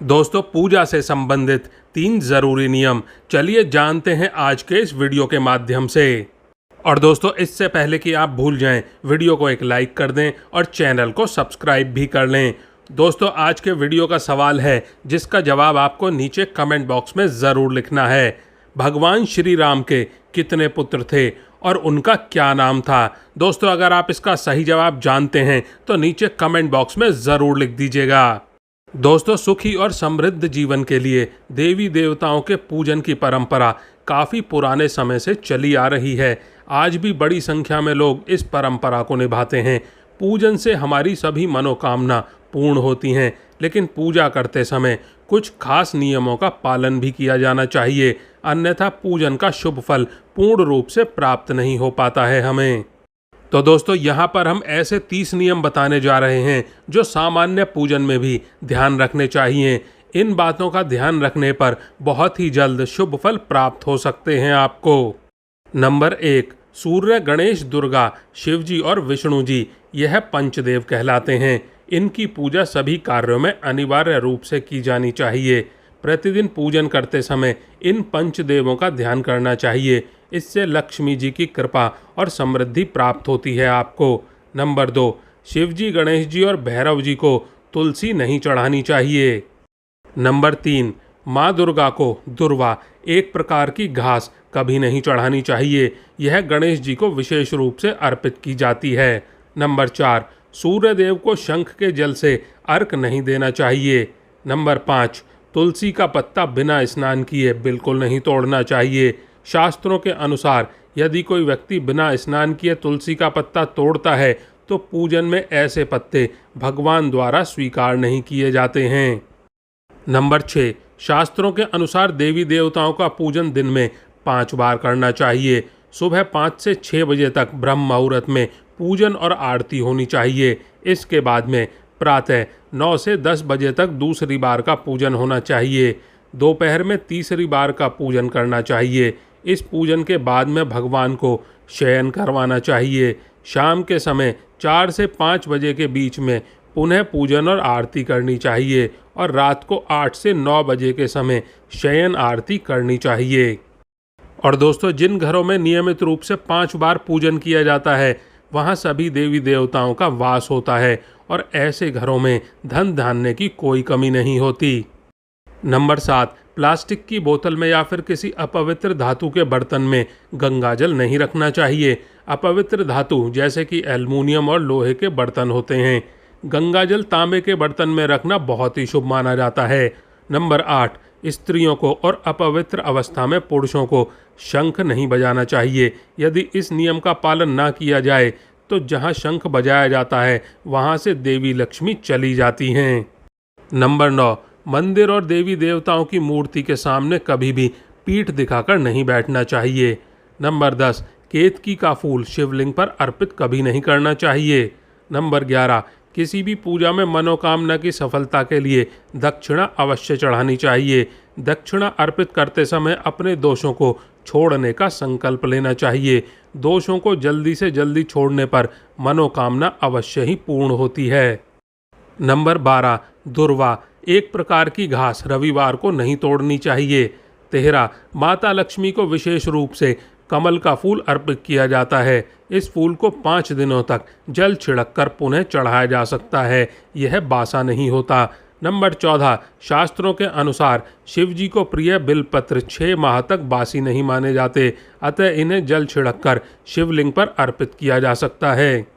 दोस्तों, पूजा से संबंधित 3 जरूरी नियम चलिए जानते हैं आज के इस वीडियो के माध्यम से। और दोस्तों, इससे पहले कि आप भूल जाएं, वीडियो को एक लाइक कर दें और चैनल को सब्सक्राइब भी कर लें। दोस्तों, आज के वीडियो का सवाल है जिसका जवाब आपको नीचे कमेंट बॉक्स में ज़रूर लिखना है। भगवान श्री राम के कितने पुत्र थे और उनका क्या नाम था? दोस्तों, अगर आप इसका सही जवाब जानते हैं तो नीचे कमेंट बॉक्स में ज़रूर लिख दीजिएगा। दोस्तों, सुखी और समृद्ध जीवन के लिए देवी देवताओं के पूजन की परंपरा काफ़ी पुराने समय से चली आ रही है। आज भी बड़ी संख्या में लोग इस परंपरा को निभाते हैं। पूजन से हमारी सभी मनोकामना पूर्ण होती हैं, लेकिन पूजा करते समय कुछ खास नियमों का पालन भी किया जाना चाहिए, अन्यथा पूजन का शुभ फल पूर्ण रूप से प्राप्त नहीं हो पाता है हमें। तो दोस्तों, यहाँ पर हम ऐसे 30 नियम बताने जा रहे हैं जो सामान्य पूजन में भी ध्यान रखने चाहिए। इन बातों का ध्यान रखने पर बहुत ही जल्द शुभ फल प्राप्त हो सकते हैं आपको। नंबर 1, सूर्य, गणेश, दुर्गा, शिवजी और विष्णु जी यह पंचदेव कहलाते हैं। इनकी पूजा सभी कार्यों में अनिवार्य रूप से की जानी चाहिए। प्रतिदिन पूजन करते समय इन पंचदेवों का ध्यान करना चाहिए। इससे लक्ष्मी जी की कृपा और समृद्धि प्राप्त होती है आपको। नंबर 2, शिवजी, गणेश जी और भैरव जी को तुलसी नहीं चढ़ानी चाहिए। नंबर 3, माँ दुर्गा को दुर्वा, एक प्रकार की घास, कभी नहीं चढ़ानी चाहिए। यह गणेश जी को विशेष रूप से अर्पित की जाती है। नंबर 4, सूर्य देव को शंख के जल से अर्घ नहीं देना चाहिए। नंबर 5, तुलसी का पत्ता बिना स्नान किए बिल्कुल नहीं तोड़ना चाहिए। शास्त्रों के अनुसार यदि कोई व्यक्ति बिना स्नान किए तुलसी का पत्ता तोड़ता है तो पूजन में ऐसे पत्ते भगवान द्वारा स्वीकार नहीं किए जाते हैं। नंबर 6, शास्त्रों के अनुसार देवी देवताओं का पूजन दिन में 5 बार करना चाहिए। सुबह 5 से 6 बजे तक ब्रह्म मुहूर्त में पूजन और आरती होनी चाहिए। इसके बाद में प्रातः 9 से 10 बजे तक दूसरी बार का पूजन होना चाहिए। दोपहर में तीसरी बार का पूजन करना चाहिए। इस पूजन के बाद में भगवान को शयन करवाना चाहिए। शाम के समय 4 से 5 बजे के बीच में पुनः पूजन और आरती करनी चाहिए और रात को 8 से 9 बजे के समय शयन आरती करनी चाहिए। और दोस्तों, जिन घरों में नियमित रूप से 5 बार पूजन किया जाता है वहाँ सभी देवी देवताओं का वास होता है और ऐसे घरों में धन धान्य की कोई कमी नहीं होती। नंबर 7, प्लास्टिक की बोतल में या फिर किसी अपवित्र धातु के बर्तन में गंगाजल नहीं रखना चाहिए। अपवित्र धातु जैसे कि एल्युमिनियम और लोहे के बर्तन होते हैं। गंगाजल तांबे के बर्तन में रखना बहुत ही शुभ माना जाता है। नंबर 8, स्त्रियों को और अपवित्र अवस्था में पुरुषों को शंख नहीं बजाना चाहिए। यदि इस नियम का पालन ना किया जाए तो जहाँ शंख बजाया जाता है वहाँ से देवी लक्ष्मी चली जाती हैं। नंबर 9, मंदिर और देवी देवताओं की मूर्ति के सामने कभी भी पीठ दिखाकर नहीं बैठना चाहिए। नंबर 10, केतकी का फूल शिवलिंग पर अर्पित कभी नहीं करना चाहिए। नंबर 11, किसी भी पूजा में मनोकामना की सफलता के लिए दक्षिणा अवश्य चढ़ानी चाहिए। दक्षिणा अर्पित करते समय अपने दोषों को छोड़ने का संकल्प लेना चाहिए। दोषों को जल्दी से जल्दी छोड़ने पर मनोकामना अवश्य ही पूर्ण होती है। नंबर 12, दुर्वा, एक प्रकार की घास, रविवार को नहीं तोड़नी चाहिए। 13, माता लक्ष्मी को विशेष रूप से कमल का फूल अर्पित किया जाता है। इस फूल को 5 दिनों तक जल छिड़क कर पुनः चढ़ाया जा सकता है, यह बासा नहीं होता। नंबर 14, शास्त्रों के अनुसार शिव जी को प्रिय बिलपत्र 6 माह तक बासी नहीं माने जाते, अतः इन्हें जल छिड़क कर शिवलिंग पर अर्पित किया जा सकता है।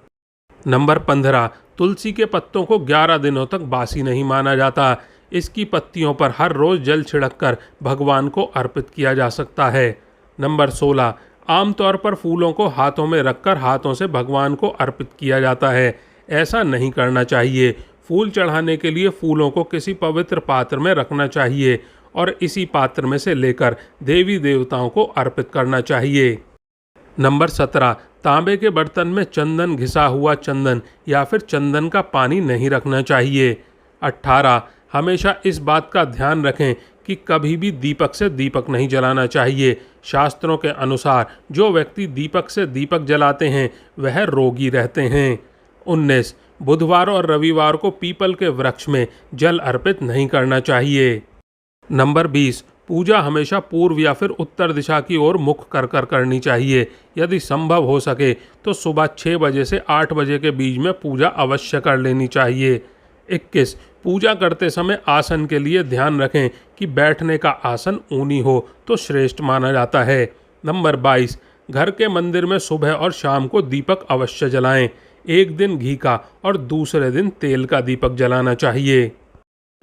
नंबर 15, तुलसी के पत्तों को 11 दिनों तक बासी नहीं माना जाता। इसकी पत्तियों पर हर रोज़ जल छिड़क कर भगवान को अर्पित किया जा सकता है। नंबर 16, आमतौर पर फूलों को हाथों में रखकर हाथों से भगवान को अर्पित किया जाता है। ऐसा नहीं करना चाहिए। फूल चढ़ाने के लिए फूलों को किसी पवित्र पात्र में रखना चाहिए और इसी पात्र में से लेकर देवी देवताओं को अर्पित करना चाहिए। नंबर 17, तांबे के बर्तन में चंदन, घिसा हुआ चंदन या फिर चंदन का पानी नहीं रखना चाहिए। 18, हमेशा इस बात का ध्यान रखें कि कभी भी दीपक से दीपक नहीं जलाना चाहिए। शास्त्रों के अनुसार जो व्यक्ति दीपक से दीपक जलाते हैं वह रोगी रहते हैं। 19, बुधवार और रविवार को पीपल के वृक्ष में जल अर्पित नहीं करना चाहिए। नंबर 20, पूजा हमेशा पूर्व या फिर उत्तर दिशा की ओर मुख कर कर करनी चाहिए। यदि संभव हो सके तो सुबह 6 बजे से 8 बजे के बीच में पूजा अवश्य कर लेनी चाहिए। 21, पूजा करते समय आसन के लिए ध्यान रखें कि बैठने का आसन ऊनी हो तो श्रेष्ठ माना जाता है। नंबर 22, घर के मंदिर में सुबह और शाम को दीपक अवश्य जलाएं। एक दिन घी का और दूसरे दिन तेल का दीपक जलाना चाहिए।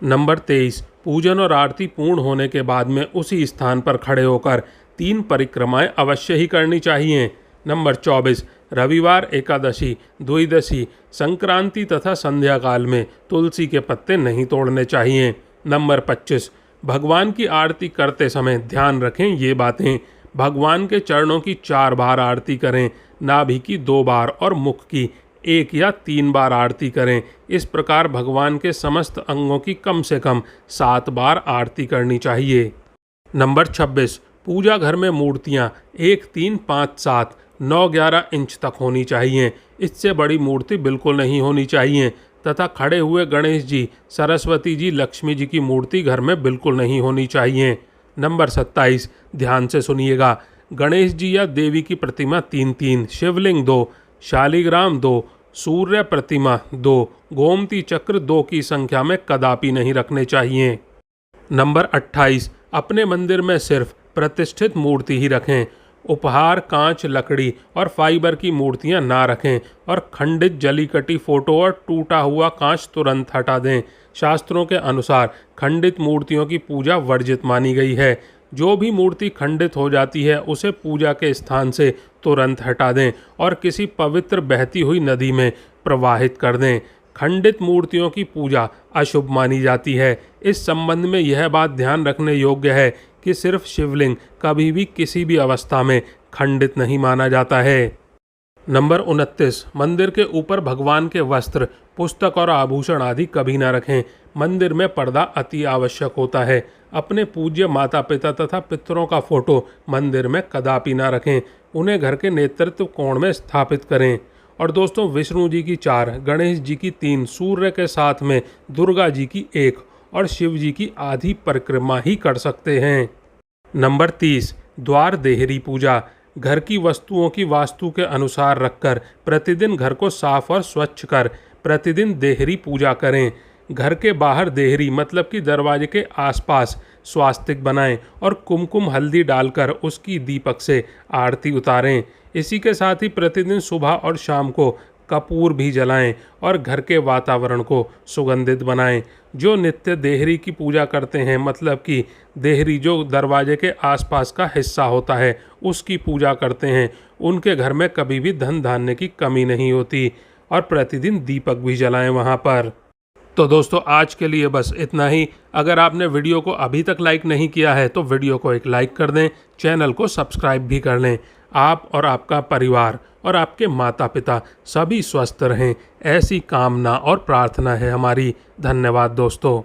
नंबर 23, पूजन और आरती पूर्ण होने के बाद में उसी स्थान पर खड़े होकर 3 परिक्रमाएं अवश्य ही करनी चाहिए। नंबर 24, रविवार, एकादशी, द्वादशी, संक्रांति तथा संध्या काल में तुलसी के पत्ते नहीं तोड़ने चाहिए। नंबर 25, भगवान की आरती करते समय ध्यान रखें ये बातें। भगवान के चरणों की 4 बार आरती करें, नाभि की 2 बार और मुख की 1 या 3 बार आरती करें। इस प्रकार भगवान के समस्त अंगों की कम से कम 7 बार आरती करनी चाहिए। नंबर 26, पूजा घर में मूर्तियाँ 1, 3, 5, 7, 9, 11 इंच तक होनी चाहिए। इससे बड़ी मूर्ति बिल्कुल नहीं होनी चाहिए तथा खड़े हुए गणेश जी, सरस्वती जी, लक्ष्मी जी की मूर्ति घर में बिल्कुल नहीं होनी चाहिए। नंबर 27, ध्यान से सुनिएगा। गणेश जी या देवी की प्रतिमा 3-3, शिवलिंग 2, शालिग्राम 2, सूर्य प्रतिमा 2, गोमती चक्र 2 की संख्या में कदापि नहीं रखने चाहिए। नंबर 28, अपने मंदिर में सिर्फ प्रतिष्ठित मूर्ति ही रखें। उपहार, कांच, लकड़ी और फाइबर की मूर्तियां ना रखें और खंडित, जली कटी फोटो और टूटा हुआ कांच तुरंत हटा दें। शास्त्रों के अनुसार खंडित मूर्तियों की पूजा वर्जित मानी गई है। जो भी मूर्ति खंडित हो जाती है उसे पूजा के स्थान से तुरंत हटा दें और किसी पवित्र बहती हुई नदी में प्रवाहित कर दें। खंडित मूर्तियों की पूजा अशुभ मानी जाती है। इस संबंध में यह बात ध्यान रखने योग्य है कि सिर्फ शिवलिंग कभी भी किसी भी अवस्था में खंडित नहीं माना जाता है। नंबर 29, मंदिर के ऊपर भगवान के वस्त्र, पुस्तक और आभूषण आदि कभी न रखें। मंदिर में पर्दा अति आवश्यक होता है। अपने पूज्य माता पिता तथा पितरों का फोटो मंदिर में कदापि न रखें। उन्हें घर के नेतृत्व कोण में स्थापित करें। और दोस्तों, विष्णु जी की 4, गणेश जी की 3, सूर्य के साथ में दुर्गा जी की 1 और शिव जी की आधी परिक्रमा ही कर सकते हैं। नंबर 30, द्वार देहरी पूजा। घर की वस्तुओं की वास्तु के अनुसार रखकर प्रतिदिन घर को साफ और स्वच्छ कर प्रतिदिन देहरी पूजा करें। घर के बाहर देहरी मतलब कि दरवाजे के आसपास स्वास्तिक बनाएं और कुमकुम हल्दी डालकर उसकी दीपक से आरती उतारें। इसी के साथ ही प्रतिदिन सुबह और शाम को कपूर भी जलाएं और घर के वातावरण को सुगंधित बनाएं। जो नित्य देहरी की पूजा करते हैं, मतलब कि देहरी जो दरवाजे के आसपास का हिस्सा होता है उसकी पूजा करते हैं, उनके घर में कभी भी धन धान्य की कमी नहीं होती और प्रतिदिन दीपक भी जलाएं वहाँ पर। तो दोस्तों, आज के लिए बस इतना ही। अगर आपने वीडियो को अभी तक लाइक नहीं किया है तो वीडियो को एक लाइक कर दें, चैनल को सब्सक्राइब भी कर लें। आप और आपका परिवार और आपके माता पिता सभी स्वस्थ रहें, ऐसी कामना और प्रार्थना है हमारी। धन्यवाद दोस्तों।